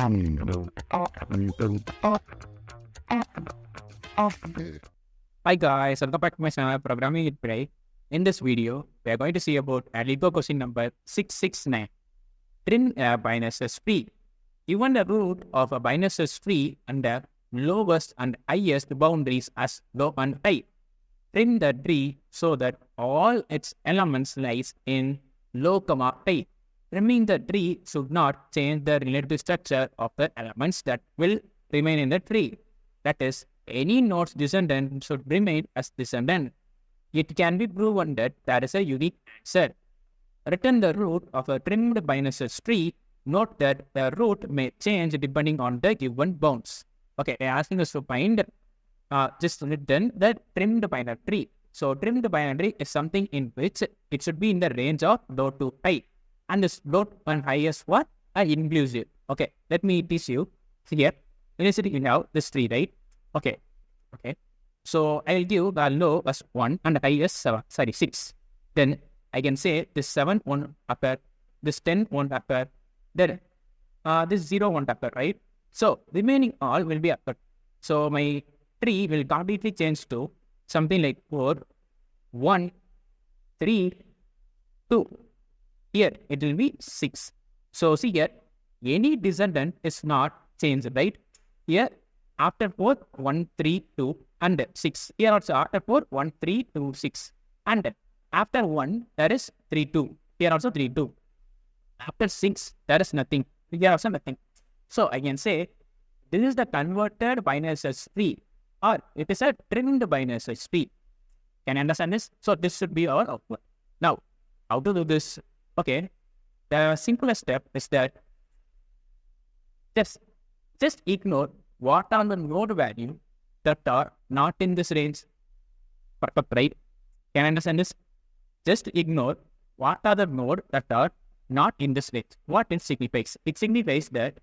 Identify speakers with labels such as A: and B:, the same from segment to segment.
A: Hi guys, welcome back to my channel Programming with Pirai. In this video, we are going to see about a Leetcode question number 669. Trim a binary search tree. Given the root of a binary search tree and the lowest and highest boundaries as low and high, trim the tree so that all its elements lies in low, high. Trimming the tree should not change the relative structure of the elements that will remain in the tree. That is, any node's descendant should remain as descendant. It can be proven that there is a unique answer. Return the root of a trimmed binary search tree. Note that the root may change depending on the given bounds. Okay, they are asking us to find just return the trimmed binary tree. So trimmed binary is something in which it should be in the range of low to high. And this low and high is what? Inclusive. Okay, let me teach you. Here, initially we have this tree, right? Okay. So I will give the low as 1 and the high is 6. Then I can say this 7 won't appear, this 10 won't appear, then this 0 won't appear, right? So remaining all will be appear. So my tree will completely change to something like 4, 1, 3, 2. Here it will be 6. So see here, any descendant is not changed, right? Here after 4, 1, 3, 2 and 6. Here also after 4, 1, 3, 2, 6. And after 1, there is 3, 2. Here also 3, 2. After 6, there is nothing. Here also nothing. So I can say, this is the converted binary search tree, or it is a trimmed binary search tree. Can you understand this? So this should be our output. Now, how to do this? Okay, the simplest step is that just ignore what are the node value that are not in this range. Perfect, right? Can you understand this? Just ignore what are the node that are not in this range. What it signifies? It signifies that,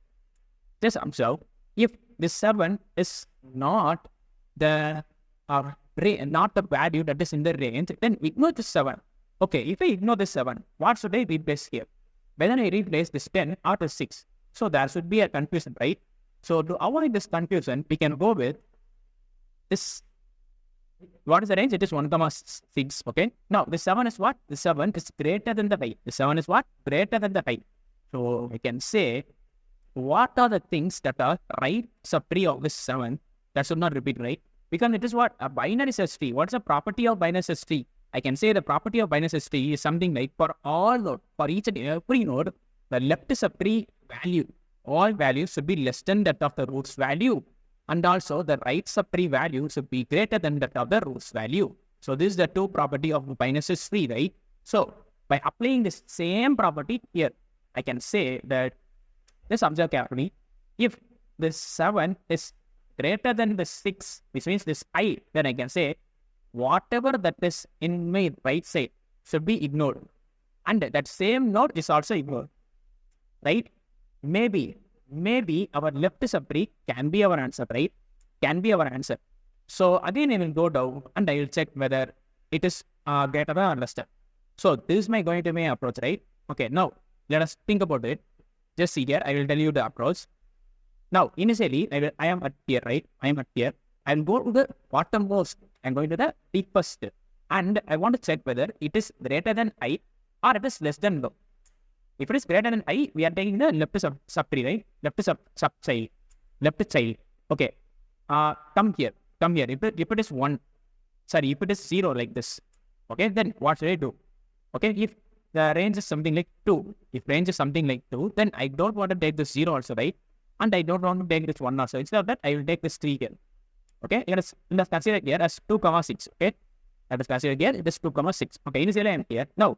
A: just observe, if this 7 is not the not the value that is in the range, then ignore this 7. Okay, if I ignore this 7, what should I replace here? Whether I replace this 10 or the 6. So there should be a confusion, right? So to avoid this confusion, we can go with this. What is the range? It is 1,6. Okay. Now the 7 is what? The 7 is greater than the 5. The 7 is what? Greater than the 5. So I can say, what are the things that are right sub-tree of this 7? That should not repeat, right? Because it is what? A binary search tree. What's the property of binary search tree? I can say the property of binary search tree is something like for all node, for each and every node, the left sub-tree value, all values should be less than that of the root's value. And also the right sub-tree value should be greater than that of the root's value. So this is the two property of binary search tree, right? So by applying this same property here, I can say that, let's observe carefully, if this 7 is greater than the 6, which means this I, then I can say whatever that is in my right side should be ignored. And that same node is also ignored, right? Maybe our left sub-tree can be our answer, right? Can be our answer. So again, I will go down and I will check whether it is greater or less than. So this is going to be my approach, right? Okay, now let us think about it. Just see here, I will tell you the approach. Now, initially, I am at here, right? I am at here. I will go to the bottommost. I am going to the deepest. And I want to check whether it is greater than I or it is less than low. If it is greater than I, we are taking the left sub-tree, right? Left sub-child. Left child. Okay. Come here. If it is 1, if it is 0 like this, okay, then what should I do? Okay, if the range is something like 2, if range is something like 2, then I don't want to take this 0 also, right? And I don't want to take this 1 also. Instead of that, I will take this 3 here. Okay, let's consider here as 2, 6. Okay, let us consider here it is 2, 6. Okay, initially I am here. Now,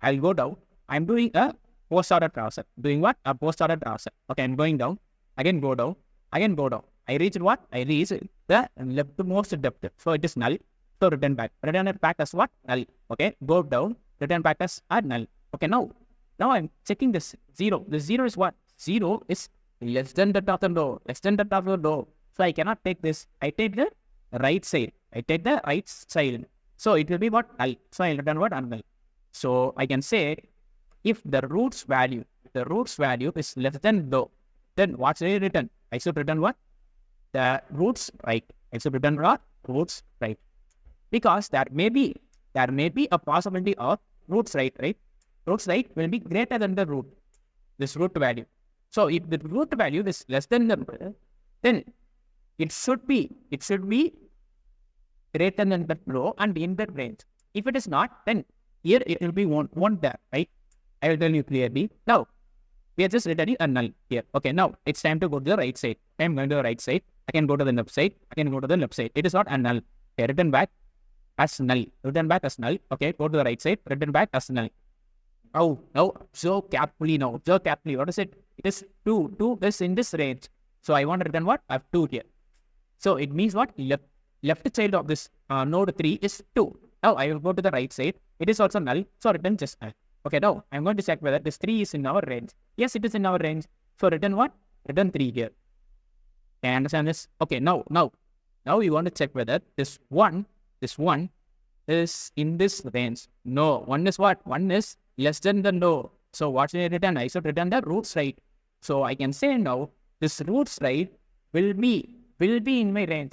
A: I will go down. I am doing a post-order traversal. Doing what? A post-order traversal. Okay, I am going down. Again go down. Again go down. I reached what? I reached the leftmost depth. So it is null. So return back. Return it back as what? Null. Okay, go down. Return back as null. Okay, now I am checking this 0. The 0 is what? 0 is less than that of the low. Less than that of the low. So I cannot take this. I take the right side. So it will be what? Null. So I will return what? Null. So I can say if the root's value is less than low, then what should I return? I should return what? The roots right. I should return what? Roots right. Because there may be a possibility of roots right, right? Roots right will be greater than the root, this root value. So if the root value is less than the root, then it should be greater than that row and in that range. If it is not, then here it will be one there, right? I will tell you clearly. Now, we are just returning a null here. Okay, now it's time to go to the right side. I am going to the right side. I can go to the left side. I can go to the left side. It is not a null. Okay, return back as null. Return back as null. Okay, go to the right side. Return back as null. Oh, no. So carefully now. So carefully. What is it? It is 2. 2 is in this range. So I want to return what? I have 2 here. So it means what? Left child of this node 3 is 2. Now I will go to the right side. It is also null. So return just null. Okay, now I'm going to check whether this 3 is in our range. Yes, it is in our range. So return what? Return 3 here. Can you understand this? Okay, now we want to check whether this 1 is in this range. No, 1 is what? 1 is less than the no. So what should I return? I should return the roots right. So I can say now this roots right will be in my range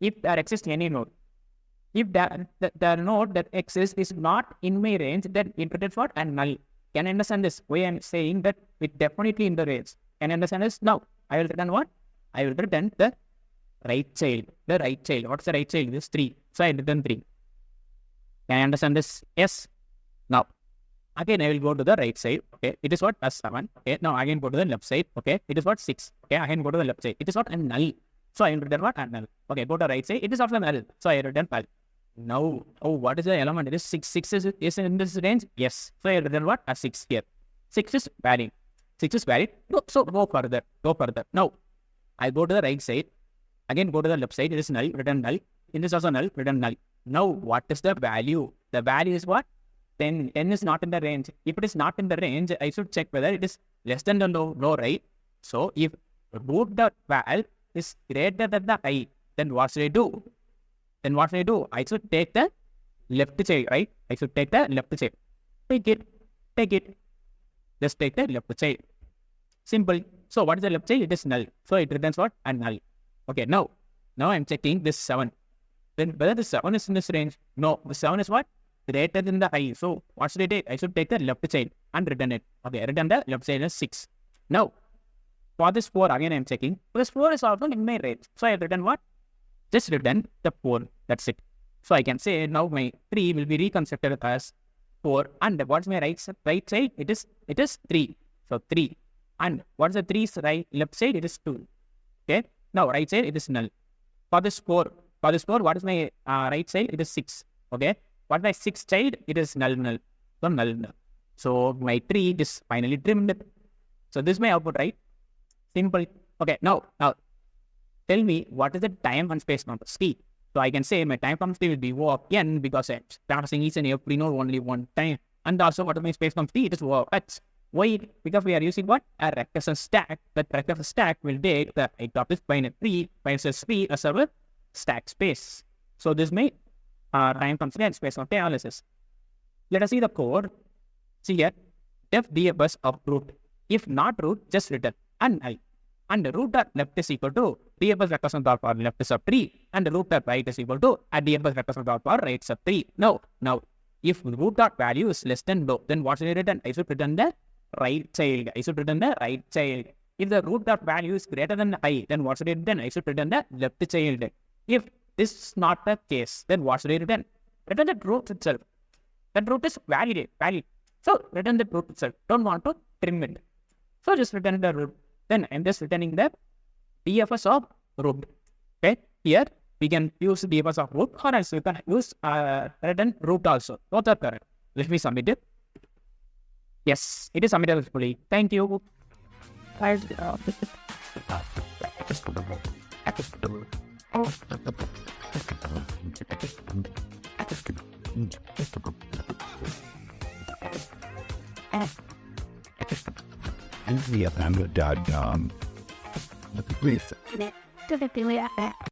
A: if there exists any node. If the node that exists is not in my range, then it returns what? And null. Can you understand this? Why I am saying that it definitely in the range. Can you understand this? Now I will return what? I will return the right child. The right child. What's the right child? This 3. So I return 3. Can you understand this? Yes. Now again I will go to the right side. Okay, it is what? Plus 7. Okay, now again go to the left side. Okay, it is what? 6. Okay, again go to the left side. It is what? A null. So I will return what? A null. Okay, go to the right side. It is also null. So I return null. Now, what is the element? It is 6. 6 is in this range? Yes. So I return what? A 6 here. 6 is valid. 6 is valid. No, so go further. Now I go to the right side. Again go to the left side. It is null. Return null. It is also null. Return null. Now what is the value? The value is what? 10 is not in the range. If it is not in the range, I should check whether it is less than the no, right? So if root.val is greater than the I, then what should I do? I should take the left child, right? I should take the left child. Take it. Just take the left child. Simple. So what is the left child? It is null. So it returns what? A null. Okay, now I'm checking this 7. Then whether the 7 is in this range? No, the 7 is what? Greater than the I. So what should I take? I should take the left child and return it. Okay, return the left child as 6. Now, for this 4, again I am checking. This 4 is also in my range. So I return what? Just return the 4. That's it. So I can say now my 3 will be reconstructed as 4. And what's my right side? It is 3. So 3. And what's the 3's left side? It is 2. Okay. Now right side it is null. For this 4, what is my right side? It is 6. Okay. What my 6th child? It is null. So null. So my tree is finally trimmed. So this is my output, right? Simple. Okay. Now tell me what is the time and space number? C. So I can say my time complexity will be O of n because I'm passing each and every node only one time. And also what is my space complexity? It is O of x. Why? Because we are using what? A recursive stack. That recursive stack will take the height of this binary tree as our stack space. So this may time complexity and space complexity analysis. Let us see the code. See here, def dfs of root. If not root, just return null. And the root dot left is equal to dfs recursion dot power left is of 3, and the root dot right is equal to dfs recursion dot power right is of 3. Now, if root dot value is less than low, then what should I return? I should return the right child. If the root dot value is greater than I, then what should I return? I should return the left child. If this is not the case, then what should I return? Return the root itself. That root is valid. So return the root itself. Don't want to trim it. So just return the root. Then I'm just returning the dfs of root. Okay. Here we can use dfs of root, or else we can use return root also. Both are correct. Let me submit it. Yes, it is submitted successfully. Thank you.
B: And the